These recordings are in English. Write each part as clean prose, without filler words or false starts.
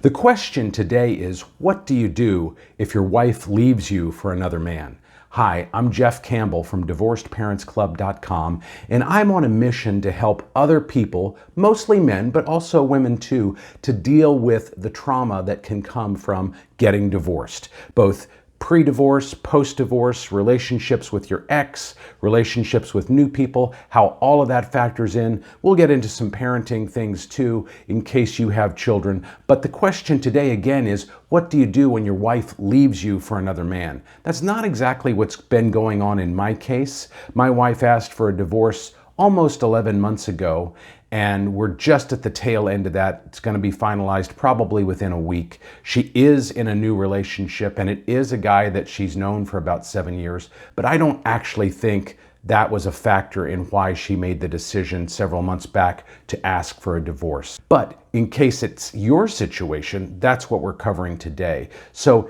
The question today is, what do you do if your wife leaves you for another man? Hi, I'm Jeff Campbell from DivorcedParentsClub.com, and I'm on a mission to help other people, mostly men, but also women too, to deal with the trauma that can come from getting divorced, both pre-divorce, post-divorce, relationships with your ex, relationships with new people, how all of that factors in. We'll get into some parenting things too, in case you have children. But the question today again is, what do you do when your wife leaves you for another man? That's not exactly what's been going on in my case. My wife asked for a divorce almost 11 months ago, and we're just at the tail end of that. It's going to be finalized probably within a week. She is in a new relationship, and it is a guy that she's known for about 7 years, but I don't actually think that was a factor in why she made the decision several months back to ask for a divorce. But in case it's your situation, that's what we're covering today. So,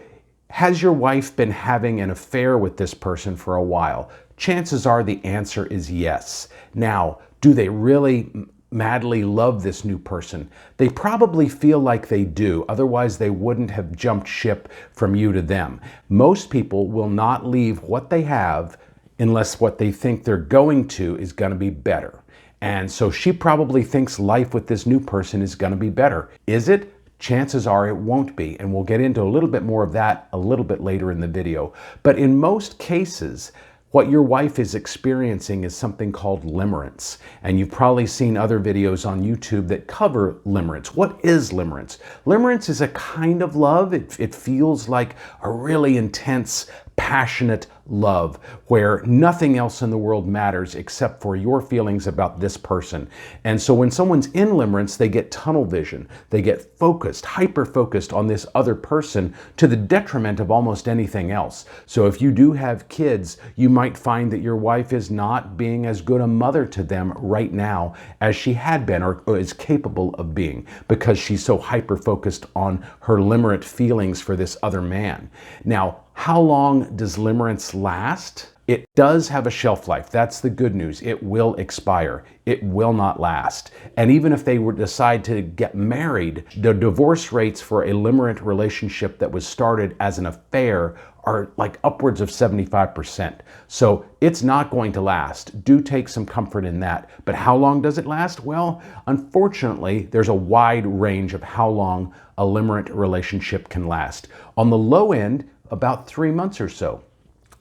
has your wife been having an affair with this person for a while? Chances are the answer is yes. Now, do they really madly love this new person? They probably feel like they do, otherwise they wouldn't have jumped ship from you to them. Most people will not leave what they have unless what they think they're going to is going to be better. And so she probably thinks life with this new person is going to be better. Is it? Chances are it won't be, and we'll get into a little bit more of that a little bit later in the video. But in most cases, what your wife is experiencing is something called limerence. And you've probably seen other videos on YouTube that cover limerence. What is limerence? Limerence is a kind of love. It feels like a really intense, passionate love where nothing else in the world matters except for your feelings about this person. And so when someone's in limerence, they get tunnel vision. They get focused, hyper-focused on this other person to the detriment of almost anything else. So if you do have kids, you might find that your wife is not being as good a mother to them right now as she had been or is capable of being, because she's so hyper-focused on her limerent feelings for this other man. Now, how long does limerence last? It does have a shelf life. That's the good news. It will expire. It will not last. And even if they would decide to get married, the divorce rates for a limerent relationship that was started as an affair are like upwards of 75%. So it's not going to last. Do take some comfort in that. But how long does it last? Well, unfortunately, there's a wide range of how long a limerent relationship can last. On the low end, about 3 months or so.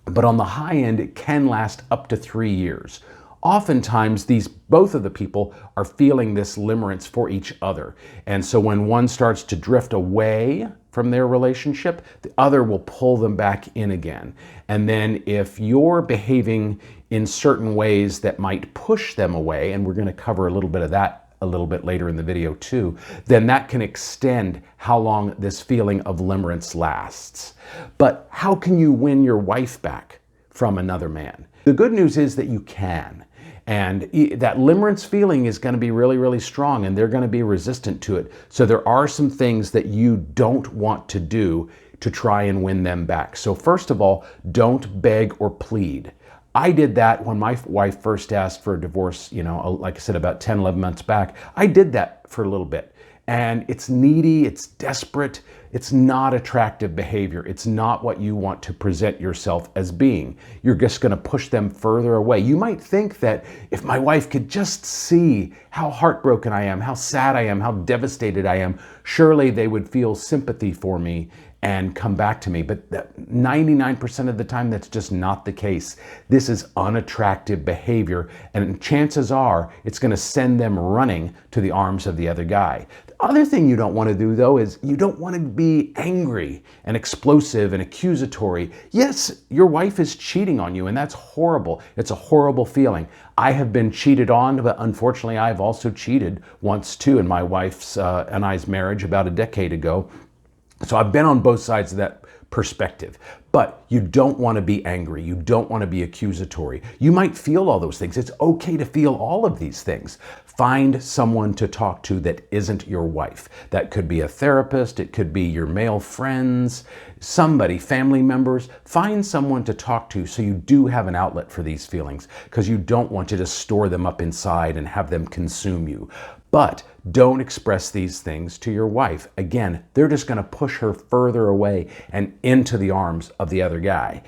But on the high end, it can last up to 3 years. Oftentimes, both of the people are feeling this limerence for each other. And so when one starts to drift away from their relationship, the other will pull them back in again. And then if you're behaving in certain ways that might push them away, and we're going to cover a little bit of that a little bit later in the video too, then that can extend how long this feeling of limerence lasts. But how can you win your wife back from another man? The good news is that you can. And that limerence feeling is going to be really, really strong, and they're going to be resistant to it. So there are some things that you don't want to do to try and win them back. So first of all, don't beg or plead. I did that when my wife first asked for a divorce, like I said, about 10, 11 months back. I did that for a little bit. And it's needy, it's desperate, it's not attractive behavior. It's not what you want to present yourself as being. You're just going to push them further away. You might think that if my wife could just see how heartbroken I am, how sad I am, how devastated I am, surely they would feel sympathy for me and come back to me. But 99% of the time, that's just not the case. This is unattractive behavior, and chances are it's going to send them running to the arms of the other guy. The other thing you don't want to do, though, is you don't want to be angry and explosive and accusatory. Yes, your wife is cheating on you, and that's horrible. It's a horrible feeling. I have been cheated on, but unfortunately, I've also cheated once, too, in my wife's and I's marriage about a decade ago. So I've been on both sides of that perspective. But you don't want to be angry. You don't want to be accusatory. You might feel all those things. It's okay to feel all of these things. Find someone to talk to that isn't your wife. That could be a therapist. It could be your male friends, somebody, family members. Find someone to talk to so you do have an outlet for these feelings, because you don't want to just store them up inside and have them consume you. But don't express these things to your wife. Again, they're just going to push her further away and into the arms of the other guy.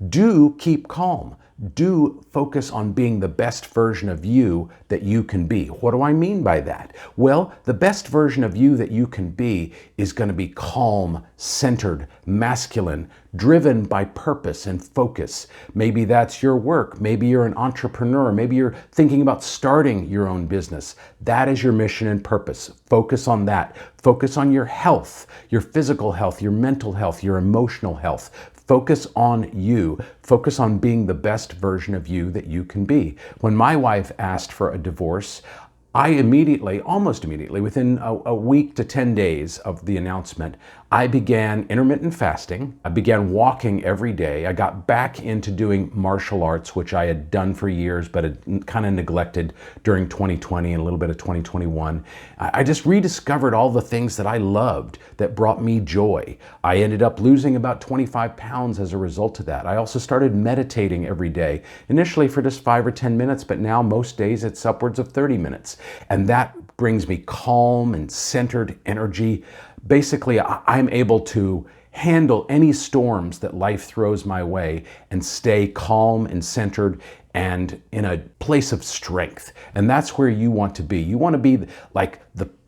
Do keep calm. Do focus on being the best version of you that you can be. What do I mean by that? Well, the best version of you that you can be is going to be calm, centered, masculine, driven by purpose and focus. Maybe that's your work. Maybe you're an entrepreneur. Maybe you're thinking about starting your own business. That is your mission and purpose. Focus on that. Focus on your health, your physical health, your mental health, your emotional health. Focus on you. Focus on being the best version of you that you can be. When my wife asked for a divorce, I immediately, almost immediately, within a week to 10 days of the announcement, I began intermittent fasting. I began walking every day. I got back into doing martial arts, which I had done for years, but had kind of neglected during 2020 and a little bit of 2021. I just rediscovered all the things that I loved that brought me joy. I ended up losing about 25 pounds as a result of that. I also started meditating every day, initially for just 5 or 10 minutes, but now most days it's upwards of 30 minutes. And that brings me calm and centered energy. Basically, I'm able to handle any storms that life throws my way and stay calm and centered and in a place of strength. And that's where you want to be. You want to be like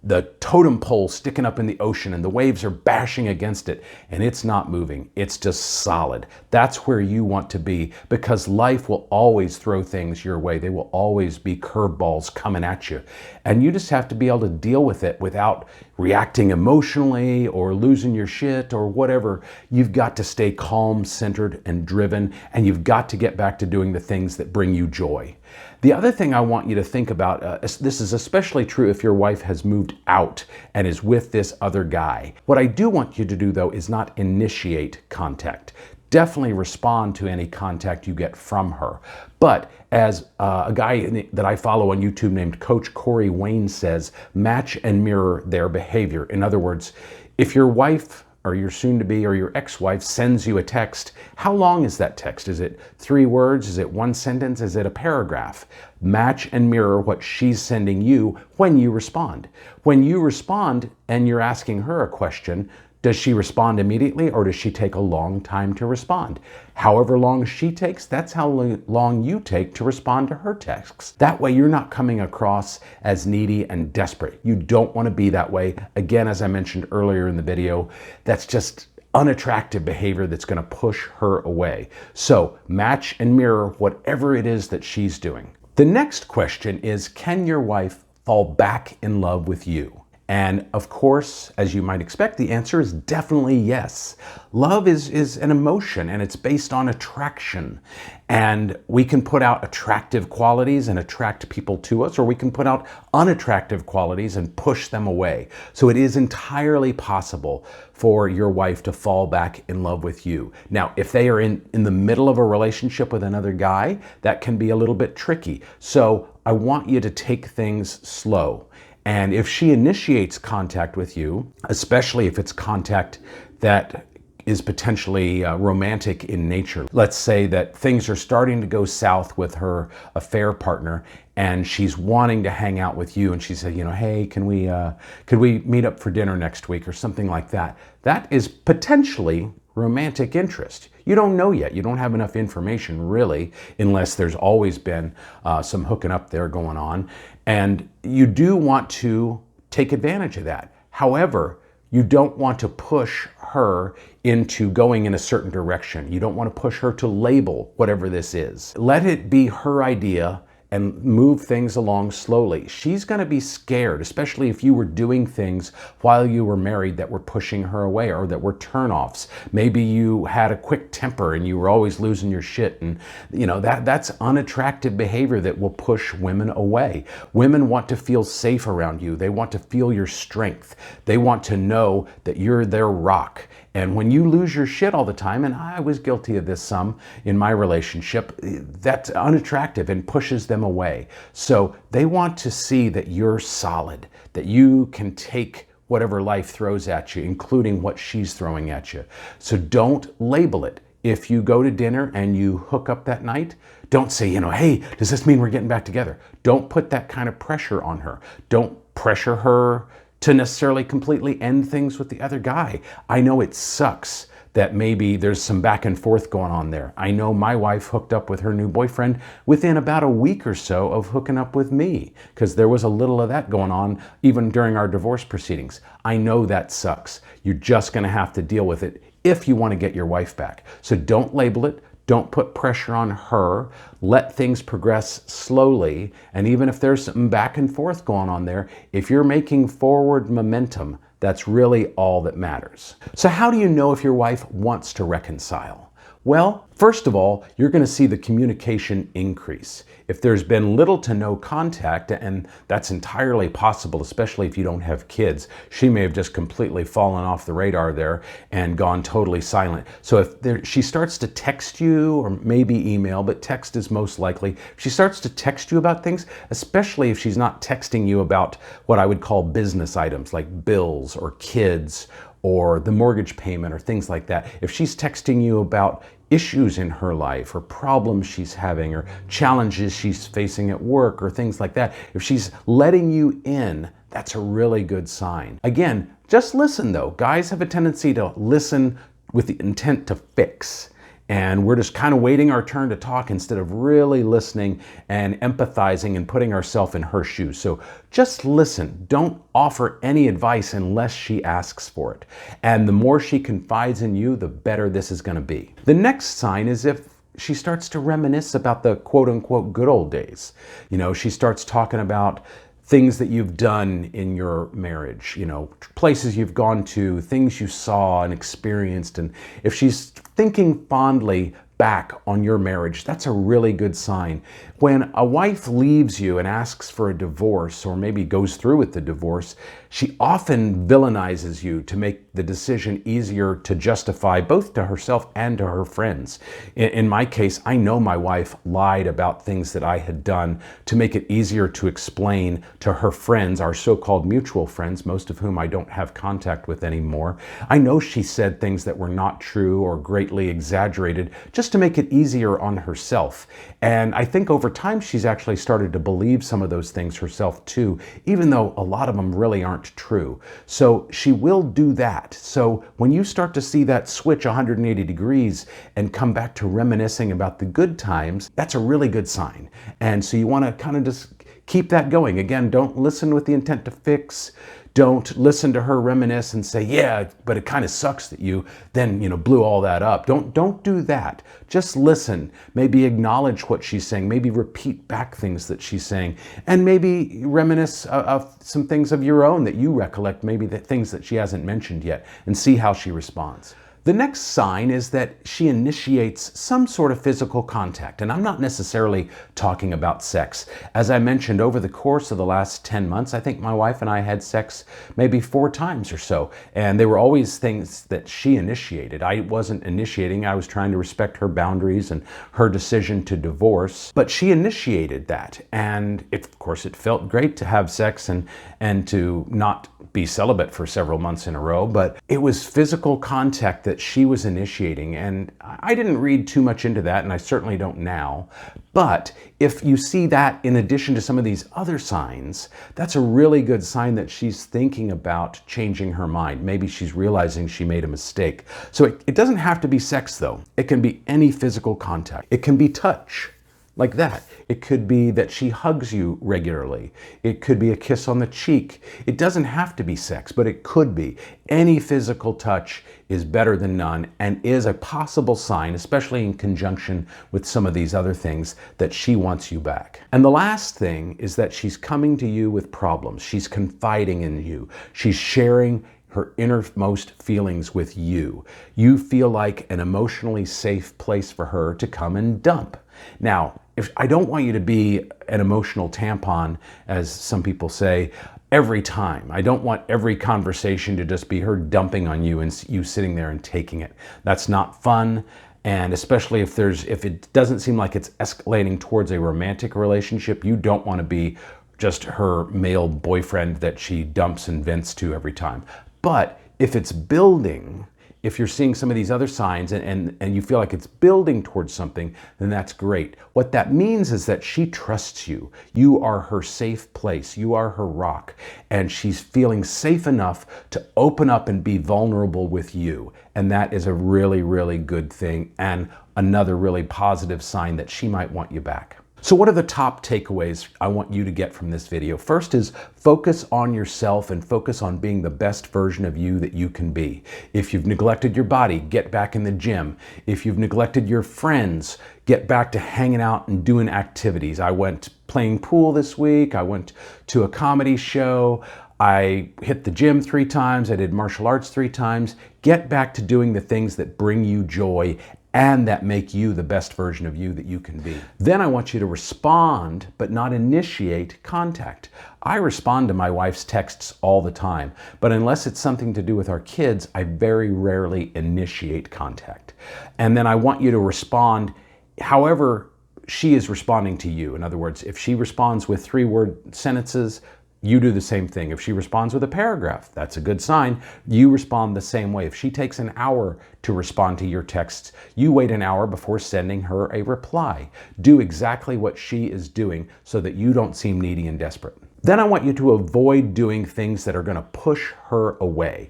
the totem pole sticking up in the ocean and the waves are bashing against it and it's not moving. It's just solid. That's where you want to be, because life will always throw things your way. They will always be curveballs coming at you. And you just have to be able to deal with it without reacting emotionally or losing your shit or whatever. You've got to stay calm, centered, and driven, and you've got to get back to doing the things that bring you joy. The other thing I want you to think about, this is especially true if your wife has moved out and is with this other guy. What I do want you to do, though, is not initiate contact. Definitely respond to any contact you get from her. But as a guy that I follow on YouTube named Coach Corey Wayne says, match and mirror their behavior. In other words, if your wife or your soon-to-be or your ex-wife sends you a text, how long is that text? Is it 3 words? Is it 1 sentence? Is it a paragraph? Match and mirror what she's sending you when you respond. When you respond and you're asking her a question, does she respond immediately or does she take a long time to respond? However long she takes, that's how long you take to respond to her texts. That way you're not coming across as needy and desperate. You don't want to be that way. Again, as I mentioned earlier in the video, that's just unattractive behavior that's going to push her away. So match and mirror whatever it is that she's doing. The next question is, can your wife fall back in love with you? And of course, as you might expect, the answer is definitely yes. Love is an emotion and it's based on attraction. And we can put out attractive qualities and attract people to us, or we can put out unattractive qualities and push them away. So it is entirely possible for your wife to fall back in love with you. Now, if they are in the middle of a relationship with another guy, that can be a little bit tricky. So I want you to take things slow. And if she initiates contact with you, especially if it's contact that is potentially romantic in nature, let's say that things are starting to go south with her affair partner and she's wanting to hang out with you and she said, hey, could we meet up for dinner next week or something like that? That is potentially romantic interest. You don't know yet. You don't have enough information really, unless there's always been some hooking up there going on. And you do want to take advantage of that. However, you don't want to push her into going in a certain direction. You don't want to push her to label whatever this is. Let it be her idea and move things along slowly. She's going to be scared, especially if you were doing things while you were married that were pushing her away or that were turnoffs. Maybe you had a quick temper and you were always losing your shit, and that's unattractive behavior that will push women away. Women want to feel safe around you. They want to feel your strength. They want to know that you're their rock. And when you lose your shit all the time, and I was guilty of this some in my relationship, that's unattractive and pushes them away. So they want to see that you're solid, that you can take whatever life throws at you, including what she's throwing at you. So don't label it. If you go to dinner and you hook up that night, don't say, hey, does this mean we're getting back together? Don't put that kind of pressure on her. Don't pressure her to necessarily completely end things with the other guy. I know it sucks that maybe there's some back and forth going on there. I know my wife hooked up with her new boyfriend within about a week or so of hooking up with me, because there was a little of that going on even during our divorce proceedings. I know that sucks. You're just gonna have to deal with it if you want to get your wife back. So don't label it. Don't put pressure on her. Let things progress slowly. And even if there's some back and forth going on there, if you're making forward momentum, that's really all that matters. So how do you know if your wife wants to reconcile? Well, first of all, you're going to see the communication increase. If there's been little to no contact, and that's entirely possible, especially if you don't have kids, she may have just completely fallen off the radar there and gone totally silent. So if she starts to text you, or maybe email, but text is most likely, if she starts to text you about things, especially if she's not texting you about what I would call business items like bills or kids or the mortgage payment or things like that, if she's texting you about issues in her life or problems she's having or challenges she's facing at work or things like that, if she's letting you in, that's a really good sign. Again, just listen though. Guys have a tendency to listen with the intent to fix. And we're just kind of waiting our turn to talk instead of really listening and empathizing and putting ourselves in her shoes. So just listen. Don't offer any advice unless she asks for it. And the more she confides in you, the better this is going to be. The next sign is if she starts to reminisce about the quote unquote good old days. You know, she starts talking about things that you've done in your marriage, you know, places you've gone to, things you saw and experienced. And if she's thinking fondly back on your marriage, that's a really good sign. When a wife leaves you and asks for a divorce, or maybe goes through with the divorce, she often villainizes you to make the decision easier to justify both to herself and to her friends. In my case, I know my wife lied about things that I had done to make it easier to explain to her friends, our so-called mutual friends, most of whom I don't have contact with anymore. I know she said things that were not true or greatly exaggerated just to make it easier on herself. And I think over time she's actually started to believe some of those things herself too, even though a lot of them really aren't true. So she will do that. So when you start to see that switch 180 degrees and come back to reminiscing about the good times, that's a really good sign. And so you want to kind of just keep that going. Again, don't listen with the intent to fix. Don't listen to her reminisce and say, yeah, but it kind of sucks that you then, blew all that up. Don't do that. Just listen. Maybe acknowledge what she's saying. Maybe repeat back things that she's saying. And maybe reminisce of some things of your own that you recollect, maybe the things that she hasn't mentioned yet, and see how she responds. The next sign is that she initiates some sort of physical contact, and I'm not necessarily talking about sex. As I mentioned, over the course of the last 10 months, I think my wife and I had sex maybe 4 times or so, and they were always things that she initiated. I wasn't initiating. I was trying to respect her boundaries and her decision to divorce, but she initiated that, and of course it felt great to have sex and to not be celibate for several months in a row, but it was physical contact that she was initiating, and I didn't read too much into that, and I certainly don't now. But if you see that in addition to some of these other signs, that's a really good sign that she's thinking about changing her mind. Maybe she's realizing she made a mistake. So it doesn't have to be sex though. It can be any physical contact. It can be touch. Like that. It could be that she hugs you regularly. It could be a kiss on the cheek. It doesn't have to be sex, but it could be. Any physical touch is better than none and is a possible sign, especially in conjunction with some of these other things, that she wants you back. And the last thing is that she's coming to you with problems. She's confiding in you. She's sharing her innermost feelings with you. You feel like an emotionally safe place for her to come and dump. Now, if I don't want you to be an emotional tampon, as some people say, every time. I don't want every conversation to just be her dumping on you and you sitting there and taking it. That's not fun. And especially if it doesn't seem like it's escalating towards a romantic relationship, you don't want to be just her male boyfriend that she dumps and vents to every time. But if it's building, if you're seeing some of these other signs and you feel like it's building towards something, then that's great. What that means is that she trusts you. You are her safe place. You are her rock. And she's feeling safe enough to open up and be vulnerable with you. And that is a really, really good thing and another really positive sign that she might want you back. So what are the top takeaways I want you to get from this video? First is focus on yourself and focus on being the best version of you that you can be. If you've neglected your body, get back in the gym. If you've neglected your friends, get back to hanging out and doing activities. I went playing pool this week. I went to a comedy show. I hit the gym 3 times. I did martial arts 3 times. Get back to doing the things that bring you joy and that make you the best version of you that you can be. Then I want you to respond, but not initiate contact. I respond to my wife's texts all the time, but unless it's something to do with our kids, I very rarely initiate contact. And then I want you to respond however she is responding to you. In other words, if she responds with 3-word sentences, you do the same thing. If she responds with a paragraph, that's a good sign. You respond the same way. If she takes an hour to respond to your texts, you wait an hour before sending her a reply. Do exactly what she is doing so that you don't seem needy and desperate. Then I want you to avoid doing things that are going to push her away.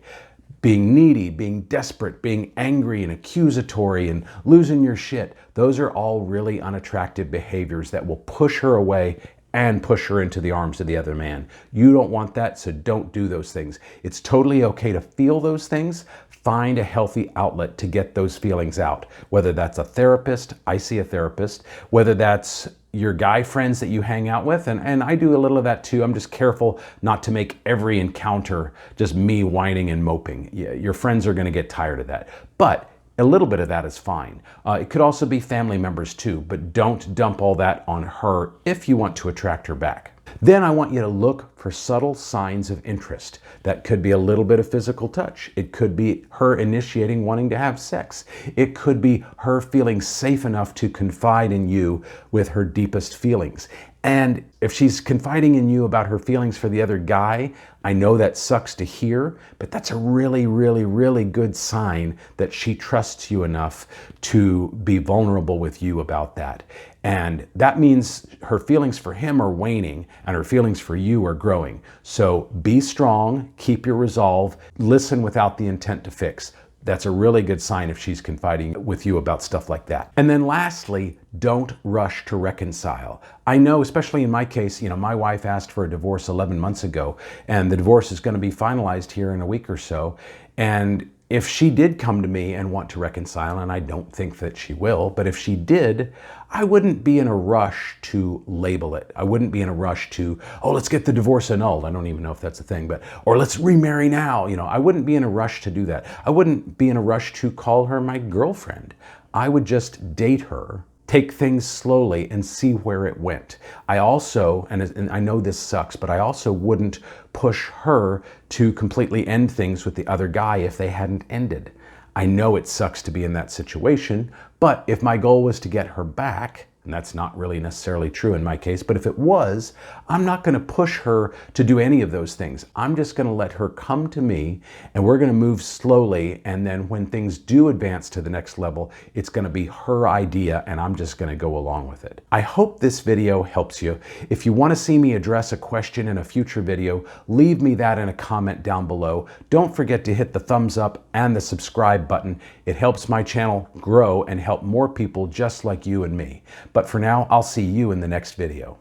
Being needy, being desperate, being angry and accusatory and losing your shit. Those are all really unattractive behaviors that will push her away and push her into the arms of the other man. You don't want that, so don't do those things. It's totally okay to feel those things. Find a healthy outlet to get those feelings out. Whether that's a therapist, I see a therapist, whether that's your guy friends that you hang out with, and I do a little of that too. I'm just careful not to make every encounter just me whining and moping. Yeah, your friends are gonna get tired of that. But a little bit of that is fine. It could also be family members too, but don't dump all that on her if you want to attract her back. Then I want you to look for subtle signs of interest. That could be a little bit of physical touch. It could be her initiating wanting to have sex. It could be her feeling safe enough to confide in you with her deepest feelings. And if she's confiding in you about her feelings for the other guy, I know that sucks to hear, but that's a really, really, really good sign that she trusts you enough to be vulnerable with you about that. And that means her feelings for him are waning and her feelings for you are growing. So be strong, keep your resolve, listen without the intent to fix. That's a really good sign if she's confiding with you about stuff like that. And then lastly, don't rush to reconcile. I know, especially in my case, my wife asked for a divorce 11 months ago, and the divorce is going to be finalized here in a week or so. And if she did come to me and want to reconcile, and I don't think that she will, but if she did, I wouldn't be in a rush to label it. I wouldn't be in a rush to, oh, let's get the divorce annulled. I don't even know if that's a thing, or let's remarry now. I wouldn't be in a rush to do that. I wouldn't be in a rush to call her my girlfriend. I would just date her, take things slowly and see where it went. I also, and I know this sucks, but I also wouldn't push her to completely end things with the other guy if they hadn't ended. I know it sucks to be in that situation, but if my goal was to get her back, and that's not really necessarily true in my case, but if it was, I'm not going to push her to do any of those things. I'm just going to let her come to me and we're going to move slowly, and then when things do advance to the next level, it's going to be her idea and I'm just going to go along with it. I hope this video helps you. If you want to see me address a question in a future video, leave me that in a comment down below. Don't forget to hit the thumbs up and the subscribe button. It helps my channel grow and help more people just like you and me. But for now, I'll see you in the next video.